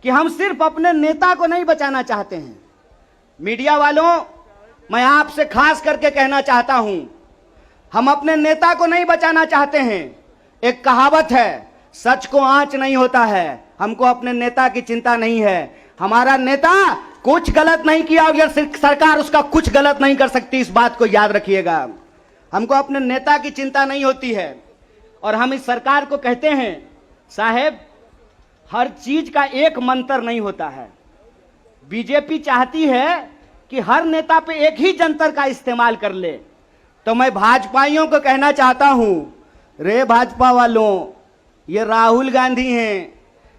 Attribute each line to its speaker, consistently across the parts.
Speaker 1: कि हम सिर्फ अपने नेता को नहीं बचाना चाहते हैं। मीडिया वालों, मैं आपसे खास करके कहना चाहता हूं, हम अपने नेता को नहीं बचाना चाहते हैं। एक कहावत है, सच को आंच नहीं होता है। हमको अपने नेता की चिंता नहीं है। हमारा नेता कुछ गलत नहीं किया और सरकार उसका कुछ गलत नहीं कर सकती, इस बात को याद रखिएगा। हमको अपने नेता की चिंता नहीं होती है। और हम इस सरकार को कहते हैं, साहेब, हर चीज का एक मंत्र नहीं होता है। बीजेपी चाहती है कि हर नेता पे एक ही जंतर का इस्तेमाल कर ले। तो मैं भाजपाइयों को कहना चाहता हूं, रे भाजपा वालों, ये राहुल गांधी हैं,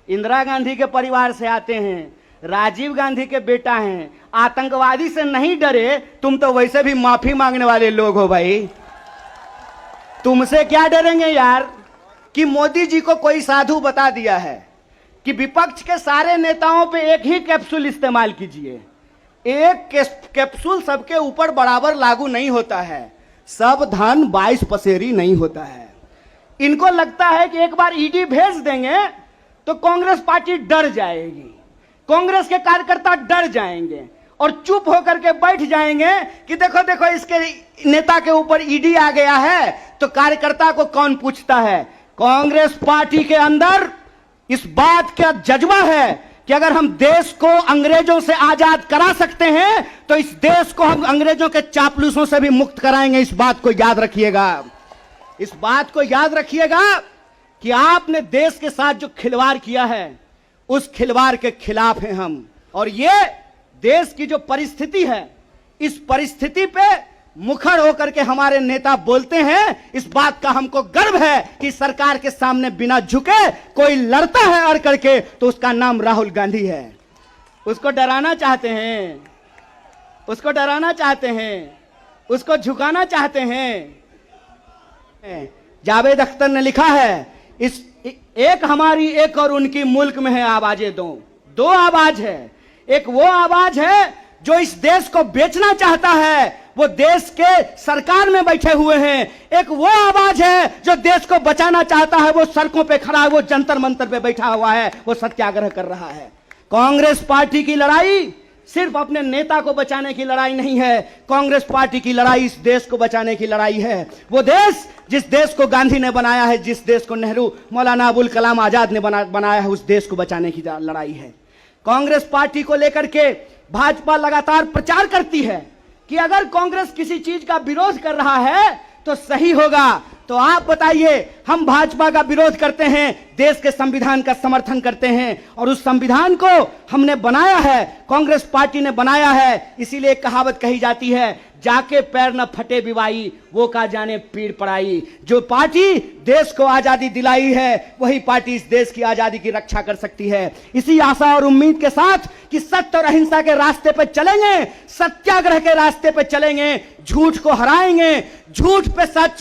Speaker 1: इंदिरा गांधी के परिवार से आते हैं, राजीव गांधी के बेटा हैं, आतंकवादी से नहीं डरे। तुम तो वैसे भी माफी मांगने वाले लोग हो भाई, तुमसे क्या डरेंगे यार। कि मोदी जी को कोई साधु बता दिया है कि विपक्ष के सारे नेताओं पे एक ही कैप्सूल इस्तेमाल कीजिए। एक कैप्सूल सबके ऊपर बराबर लागू नहीं होता है। सब धन 22 पसेरी नहीं होता है। इनको लगता है कि एक बार ईडी भेज देंगे तो कांग्रेस पार्टी डर जाएगी, कांग्रेस के कार्यकर्ता डर जाएंगे और चुप होकर के बैठ जाएंगे कि देखो देखो इसके नेता के ऊपर ईडी आ गया है तो कार्यकर्ता को कौन पूछता है। कांग्रेस पार्टी के अंदर इस बात का जज्बा है कि अगर हम देश को अंग्रेजों से आजाद करा सकते हैं तो इस देश को हम अंग्रेजों के चापलूसों से भी मुक्त कराएंगे। इस बात को याद रखिएगा। इस बात को याद रखिएगा कि आपने देश के साथ जो खिलवाड़ किया है उस खिलवाड़ के खिलाफ हैं हम। और ये देश की जो परिस्थिति है, इस परिस्थिति पे मुखर होकर के हमारे नेता बोलते हैं। इस बात का हमको गर्व है कि सरकार के सामने बिना झुके कोई लड़ता है अड़ करके तो उसका नाम राहुल गांधी है। उसको डराना चाहते हैं, उसको डराना चाहते हैं, उसको झुकाना चाहते हैं। जावेद अख्तर ने लिखा है, इस एक हमारी एक और उनकी मुल्क में है आवाजें दो आवाज है। एक वो आवाज है जो इस देश को बेचना चाहता है, वो देश के सरकार में बैठे हुए हैं। एक वो आवाज है जो देश को बचाना चाहता है, वो सड़कों पे खड़ा है, वो जंतर मंतर पे बैठा हुआ है, वो सत्याग्रह कर रहा है। कांग्रेस पार्टी की लड़ाई सिर्फ अपने नेता को बचाने की लड़ाई नहीं है। कांग्रेस पार्टी की लड़ाई इस देश को बचाने की लड़ाई है। वो देश जिस देश को गांधी ने बनाया है, जिस देश को नेहरू, मौलाना अबुल कलाम आजाद ने बनाया है, उस देश को बचाने की लड़ाई है। कांग्रेस पार्टी को लेकर के भाजपा लगातार प्रचार करती है कि अगर कांग्रेस किसी चीज का विरोध कर रहा है तो सही होगा। तो आप बताइए, हम भाजपा का विरोध करते हैं, देश के संविधान का समर्थन करते हैं और उस संविधान को हमने बनाया है, कांग्रेस पार्टी ने बनाया है। इसीलिए कहावत कही जाती है, जाके पैर न फटे बिवाई, वो का जाने पीड़ पड़ाई। जो पार्टी देश को आजादी दिलाई है वही पार्टी इस देश की आजादी की रक्षा कर सकती है। इसी आशा और उम्मीद के साथ कि सत्य और अहिंसा के रास्ते पर चलेंगे, सत्याग्रह के रास्ते पर चलेंगे, झूठ को हराएंगे, झूठ पे सच